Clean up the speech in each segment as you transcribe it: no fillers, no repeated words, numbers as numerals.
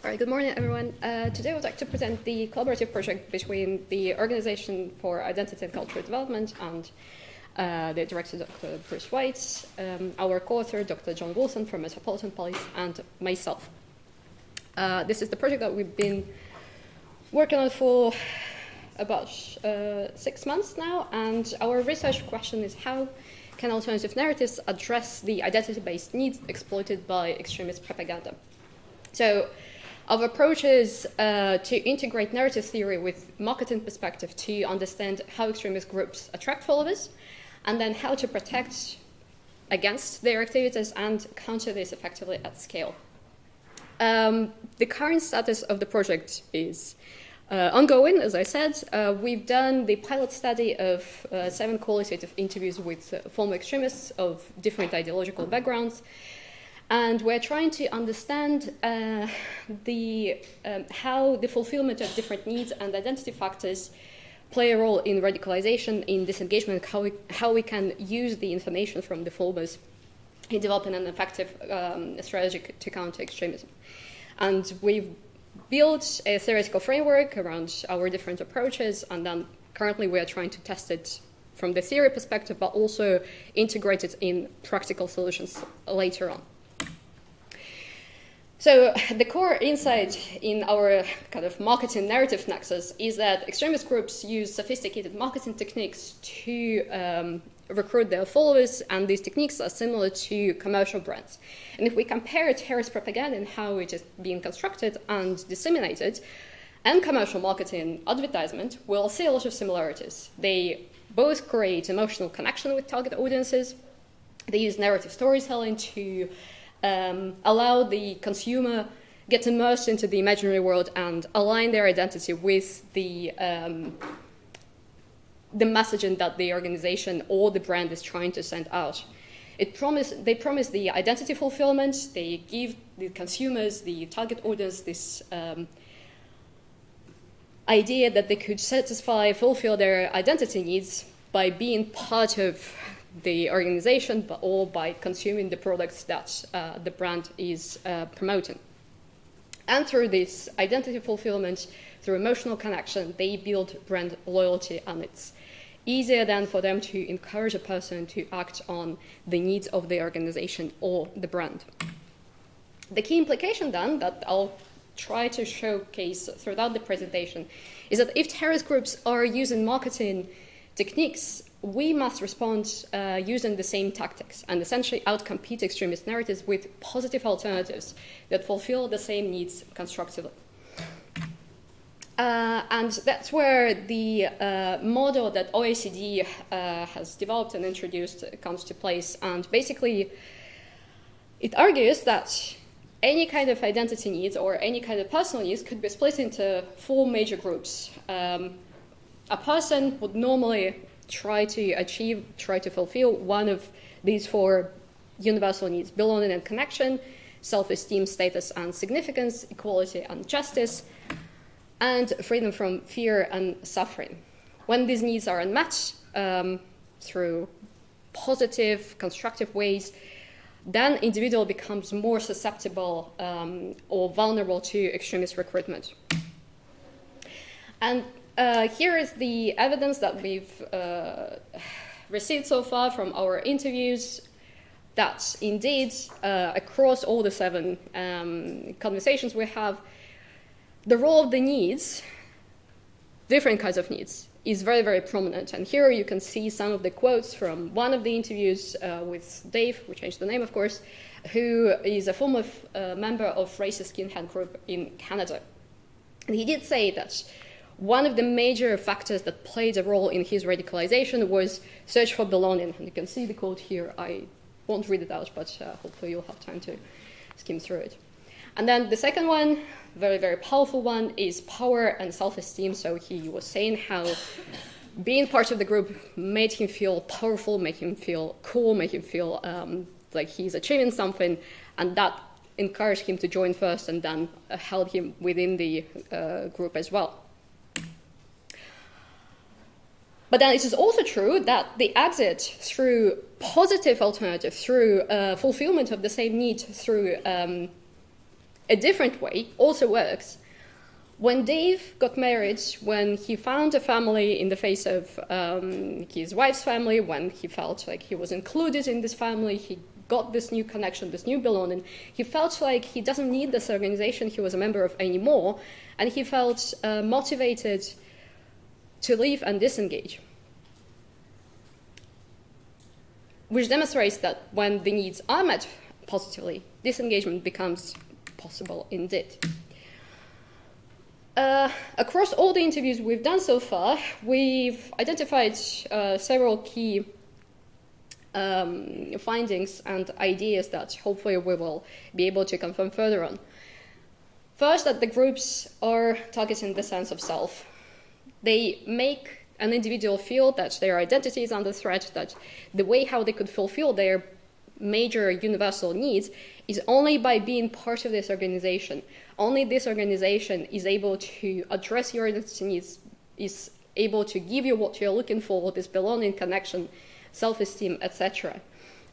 All right, good morning, everyone. Today I would like to present the collaborative project between the Organization for Identity and Cultural Development and the director, Dr. Bruce White, our co-author, Dr. John Wilson from Metropolitan Police, and myself. This is the project that we've been working on for about 6 months now, and our research question is how can alternative narratives address the identity-based needs exploited by extremist propaganda? So our approach is to integrate narrative theory with marketing perspective to understand how extremist groups attract followers, and then how to protect against their activities and counter this effectively at scale. The current status of the project is ongoing, as I said. We've done the pilot study of 7 qualitative interviews with former extremists of different ideological backgrounds. And we're trying to understand how the fulfillment of different needs and identity factors play a role in radicalization, in disengagement, how we can use the information from the followers in developing an effective strategy to counter extremism. And we've built a theoretical framework around our different approaches, and then currently we are trying to test it from the theory perspective, but also integrate it in practical solutions later on. So the core insight in our kind of marketing narrative nexus is that extremist groups use sophisticated marketing techniques to recruit their followers, and these techniques are similar to commercial brands. And if we compare terrorist propaganda and how it is being constructed and disseminated, and commercial marketing advertisement, we'll see a lot of similarities. They both create emotional connection with target audiences. They use narrative storytelling to allow the consumer get immersed into the imaginary world and align their identity with the messaging that the organization or the brand is trying to send out. They promise the identity fulfillment. They give the consumers, the target audience, this idea that they could fulfill their identity needs by being part of the organization, or by consuming the products that the brand is promoting. And through this identity fulfillment, through emotional connection, they build brand loyalty, and it's easier then for them to encourage a person to act on the needs of the organization or the brand. The key implication then that I'll try to showcase throughout the presentation is that if terrorist groups are using marketing techniques, we must respond using the same tactics and essentially outcompete extremist narratives with positive alternatives that fulfill the same needs constructively. And that's where the model that OECD has developed and introduced comes to place. And basically, it argues that any kind of identity needs or any kind of personal needs could be split into 4 major groups. A person would normally try to fulfill one of these 4 universal needs: belonging and connection, self-esteem, status and significance, equality and justice, and freedom from fear and suffering. When these needs are unmet through positive, constructive ways, then individual becomes more susceptible or vulnerable to extremist recruitment. And here is the evidence that we've received so far from our interviews that indeed, across all the 7 conversations we have, the role of the needs, different kinds of needs, is very, very prominent. And here you can see some of the quotes from one of the interviews with Dave, we changed the name, of course, who is a former member of racist skinhead group in Canada. And he did say that one of the major factors that played a role in his radicalization was search for belonging. And you can see the quote here. I won't read it out, but hopefully you'll have time to skim through it. And then the second one, very, very powerful one, is power and self-esteem. So he was saying how being part of the group made him feel powerful, made him feel cool, made him feel like he's achieving something, and that encouraged him to join first and then held him within the group as well. But then it is also true that the exit through positive alternative, through fulfillment of the same need, through a different way also works. When Dave got married, when he found a family in the face of his wife's family, when he felt like he was included in this family, he got this new connection, this new belonging, he felt like he doesn't need this organization he was a member of anymore, and he felt motivated to leave and disengage. Which demonstrates that when the needs are met positively, disengagement becomes possible indeed. Across all the interviews we've done so far, we've identified several key findings and ideas that hopefully we will be able to confirm further on. First, that the groups are targeting the sense of self. They make an individual feel that their identity is under threat, that the way how they could fulfill their major universal needs is only by being part of this organization. Only this organization is able to address your identity needs, is able to give you what you're looking for, this belonging, connection, self-esteem, etc.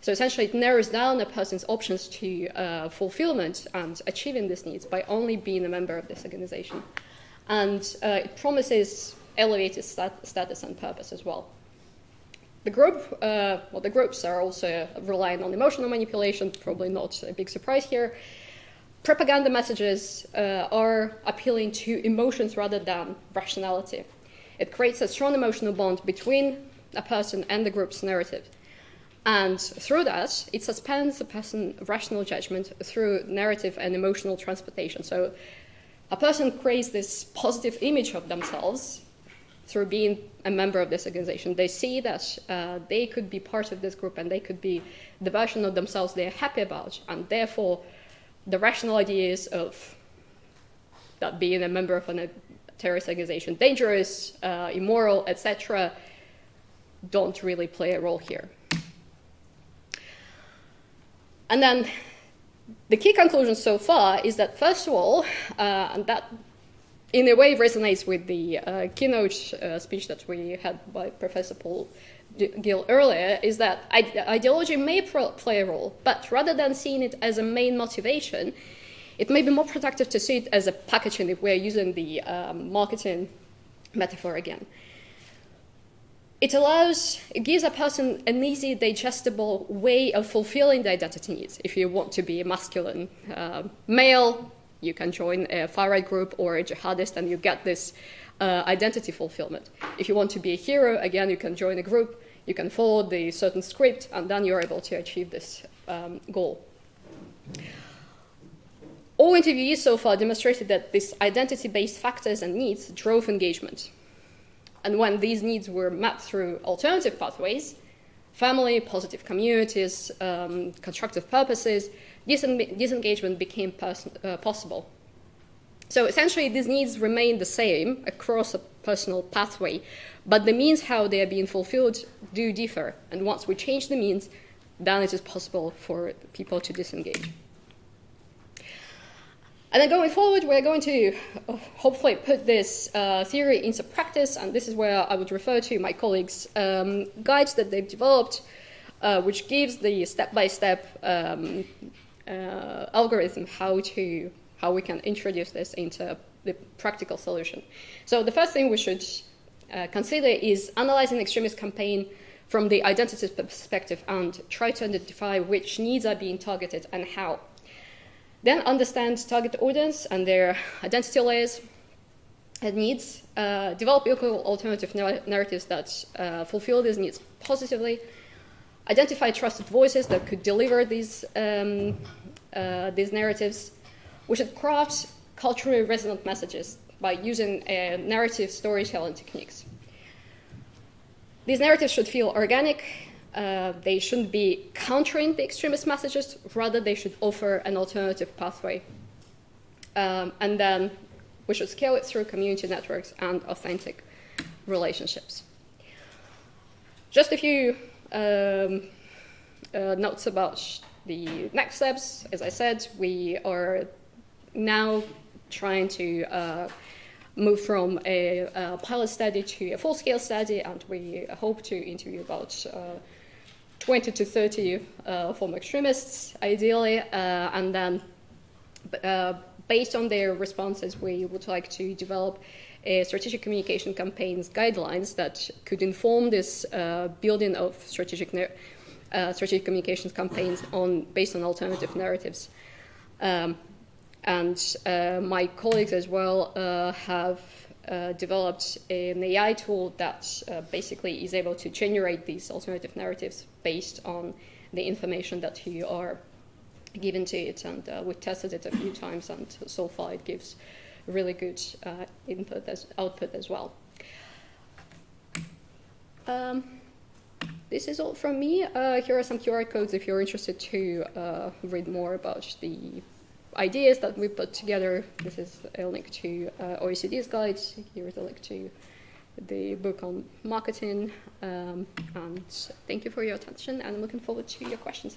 So essentially it narrows down a person's options to fulfillment and achieving these needs by only being a member of this organization. And it promises elevated status and purpose as well. The groups are also relying on emotional manipulation, probably not a big surprise here. Propaganda messages are appealing to emotions rather than rationality. It creates a strong emotional bond between a person and the group's narrative. And through that, it suspends a person's rational judgment through narrative and emotional transportation. So a person creates this positive image of themselves through being a member of this organization. They see that they could be part of this group and they could be the version of themselves they're happy about, and therefore the rational ideas of that being a member of a terrorist organization dangerous, immoral, etc. don't really play a role here. And then the key conclusion so far is that, first of all, and that in a way resonates with the keynote speech that we had by Professor Paul Gill earlier, is that ideology may play a role, but rather than seeing it as a main motivation, it may be more productive to see it as a packaging, if we're using the marketing metaphor again. It gives a person an easy, digestible way of fulfilling the identity needs. If you want to be a masculine male, you can join a far-right group or a jihadist and you get this identity fulfillment. If you want to be a hero, again, you can join a group, you can follow the certain script, and then you're able to achieve this goal. All interviewees so far demonstrated that these identity-based factors and needs drove engagement. And when these needs were met through alternative pathways, family, positive communities, constructive purposes, disengagement became possible. So essentially, these needs remain the same across a personal pathway, but the means how they are being fulfilled do differ. And once we change the means, then it is possible for people to disengage. And then going forward, we're going to hopefully put this theory into practice, and this is where I would refer to my colleagues' guides that they've developed, which gives the step-by-step algorithm how we can introduce this into the practical solution. So the first thing we should consider is analyzing extremist campaign from the identity perspective and try to identify which needs are being targeted and how. Then understand target audience and their identity layers and needs, develop equal alternative narratives that fulfill these needs positively, identify trusted voices that could deliver these narratives. We should craft culturally resonant messages by using narrative storytelling techniques. These narratives should feel organic. They shouldn't be countering the extremist messages, rather they should offer an alternative pathway. And then we should scale it through community networks and authentic relationships. Just a few notes about the next steps. As I said, we are now trying to move from a pilot study to a full-scale study, and we hope to interview about 20 to 30 former extremists, ideally, and then based on their responses, we would like to develop a strategic communication campaigns guidelines that could inform this building of strategic communications campaigns based on alternative narratives. And my colleagues as well have developed an AI tool that basically is able to generate these alternative narratives based on the information that you are given to it. And we've tested it a few times, and so far it gives really good output as well. This is all from me. Here are some QR codes if you're interested to read more about the ideas that we put together. This is a link to OECD's guide. Here is a link to the book on marketing. And thank you for your attention, and I'm looking forward to your questions.